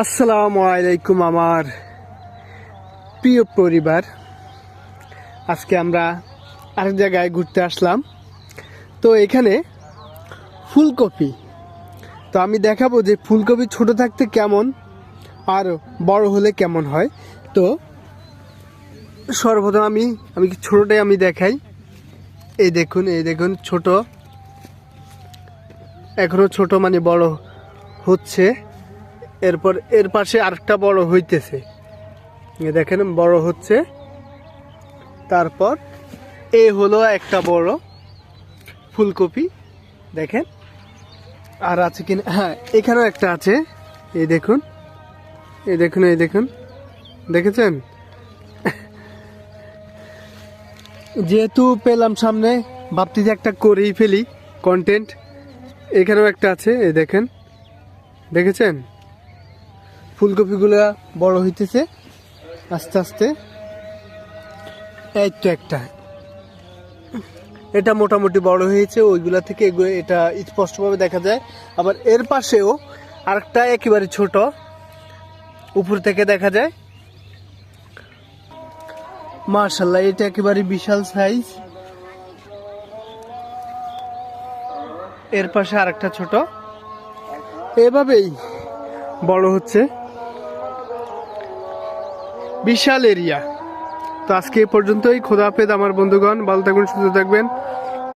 আসসালামু আলাইকুম আমার প্রিয় পরিবার। আজকে আমরা আরেক জায়গায় ঘুরতে আসলাম। তো এখানে ফুলকপি, তো আমি দেখাবো যে ফুলকপি ছোট থাকতে কেমন আর বড় হলে কেমন হয়। তো সর্বপ্রথম আমি ছোটটাই আমি দেখাই। এই দেখুন ছোট, এখনো ছোট মানে বড় হচ্ছে। এরপর এর পাশে আরেকটা বড় হইতেছে, দেখেন বড় হচ্ছে। তারপর এ হলো একটা বড় ফুলকপি, দেখেন। আর আছে কিনা, হ্যাঁ এখানেও একটা আছে। এই দেখুন দেখেছেন। যেহেতু পেলাম সামনে, ভাবছি যে একটা করেই ফেলি কন্টেন্ট। এখানেও একটা আছে, এই দেখেছেন ফুলকপিগুলা বড় হইতেছে আস্তে আস্তে। এই তো একটা, এটা মোটামুটি বড় হয়েছে ওইগুলা থেকে, এটা স্পষ্টভাবে দেখা যায়। আবার এর পাশেও আরেকটা একেবারে ছোট, উপর থেকে দেখা যায়। মাশাআল্লাহ, এটা একেবারে বিশাল সাইজ। এর পাশে আরেকটা ছোট, এভাবেই বড় হচ্ছে, বিশাল এরিয়া। তো আজকে এ পর্যন্তই। খোদা হাফেজ আমার বন্ধুগণ, ভালো থাকবেন, সুস্থ থাকবেন।